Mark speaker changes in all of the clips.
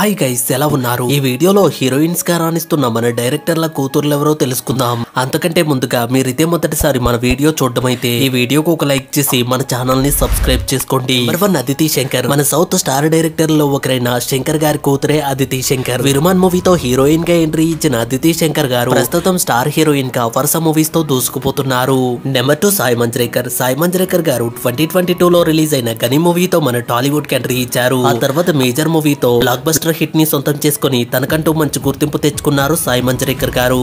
Speaker 1: Hi guys, ఎలా ఉన్నారు? ఈ వీడియోలో హీరోయిన్స్ గా రాణిస్తున్న మన డైరెక్టర్ల కూతుర్లు ఎవరో తెలుసుకుందాం. అంతకంటే ముందుగా మీరు ఇదే మొదటిసారి మన వీడియో చూడటమైతే ఈ వీడియోకు ఒక లైక్ చేసి మన ఛానల్ ని సబ్స్క్రైబ్ చేసుకోండి. నెంబర్ 1 అదితి శంకర్. మన సౌత్ స్టార్ డైరెక్టర్ లో ఒకరైన శంకర్ గారి కూతురే అదితి శంకర్. విరుమాన్ మూవీతో హీరోయిన్ గా ఎంట్రీ ఇచ్చిన అదితి శంకర్ గారు ప్రస్తుతం స్టార్ హీరోయిన్ గా వరుస మూవీస్ తో దూసుకుపోతున్నారు. నెంబర్ 2 సాయి మంజ్రేకర్. సాయి మంజ్రేకర్ గారు 2022 లో రిలీజ్ అయిన గని మూవీతో మన టాలీవుడ్ కి ఎంట్రీ ఇచ్చారు. ఆ తర్వాత మేజర్ మూవీతో బ్లాక్ బస్టర్ హిట్ ని సొంతం చేసుకుని తనకంటూ మంచి గుర్తింపు తెచ్చుకున్నారు సాయి మంజ్రేకర్ గారు.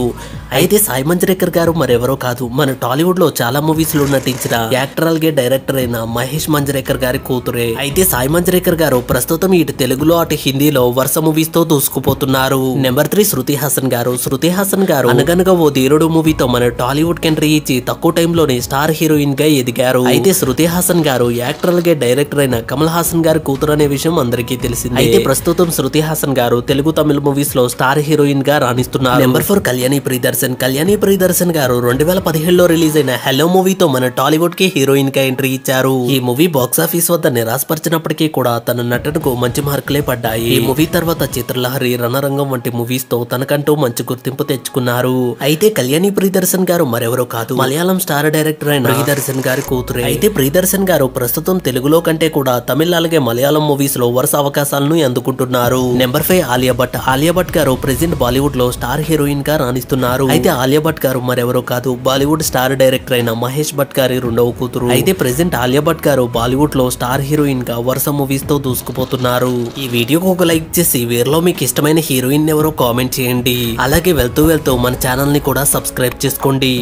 Speaker 1: అయితే సాయి మంజ్రేకర్ గారు మరెవరో కాదు, మన టాలీవుడ్ లో చాలా మూవీస్ లో నటించిన యాక్టర్ అలాగే డైరెక్టర్ అయిన మహేష్ మంజ్రేకర్ గారి కూతురే. అయితే సాయి మంజ్రేకర్ గారు ప్రస్తుతం ఇటు తెలుగులో అటు హిందీలో వరుస మూవీస్ తో దూసుకుపోతున్నారు. నెంబర్ 3 శృతి హాసన్ గారు. శృతి హాసన్ గారు అనగనగా ఓ ధీరుడు మూవీతో మన టాలీవుడ్ కి ఎంట్రీ ఇచ్చి తక్కువ టైంలోనే స్టార్ హీరోయిన్ గా ఎదిగారు. అయితే శృతి హాసన్ గారు యాక్టర్ అలాగే డైరెక్టర్ అయిన కమల్ హాసన్ గారి కూతురు అనే విషయం అందరికీ తెలిసింది. అయితే ప్రస్తుతం శృతి హాసన్ గారు తెలుగు తమిళ మూవీస్ లో స్టార్ హీరోయిన్ గా రాణిస్తున్నారు. నెంబర్ 4 కళ్యాణి ప్రియదర్శన్. కళ్యాణి ప్రియదర్శన్ గారు 2017 లో రిలీజ్ అయిన హెలో మూవీతో మన టాలీవుడ్ కి హీరోయిన్ గా ఎంట్రీ ఇచ్చారు. ఈ మూవీ బాక్సాఫీస్ వద్ద నిరాశపరిచినప్పటికీ కూడా తన నటనకు మంచి మార్కులే పడ్డాయి. ఈ మూవీ తర్వాత చిత్రలహరి, రణరంగం వంటి మూవీస్ తో తనకంటూ మంచి గుర్తింపు తెచ్చుకున్నారు. అయితే కళ్యాణి ప్రియదర్శన్ గారు మరెవరో కాదు, మలయాళం స్టార్ డైరెక్టర్ అయిన ప్రియదర్శన్ గారి కూతురే. అయితే ప్రియదర్శన్ గారు ప్రస్తుతం తెలుగులో కంటే కూడా తమిళ అలాగే మలయాళం మూవీస్ లో వరుస అవకాశాలను అందుకుంటున్నారు. నెంబర్ 5 ఆలియా భట్. ఆలియా భట్ గారు ప్రెజెంట్ బాలీవుడ్ లో స్టార్ హీరోయిన్ గా రాణిస్తున్నారు. అయితే ఆలియా భట్ గారు మరెవరో కాదు, బాలీవుడ్ స్టార్ డైరెక్టర్ అయిన మహేష్ భట్ గారి రెండవ కూతురు. అయితే ప్రెజెంట్ ఆలియా భట్ గారు బాలీవుడ్ లో స్టార్ హీరోయిన్ గా వరుస మూవీస్ తో దూసుకుపోతున్నారు. ఈ వీడియోకి ఒక లైక్ చేసి వీరిలో మీకు ఇష్టమైన హీరోయిన్ ఎవరో కామెంట్ చేయండి. అలాగే వెళ్తూ మన ఛానల్ ని కూడా సబ్స్క్రైబ్ చేసుకోండి.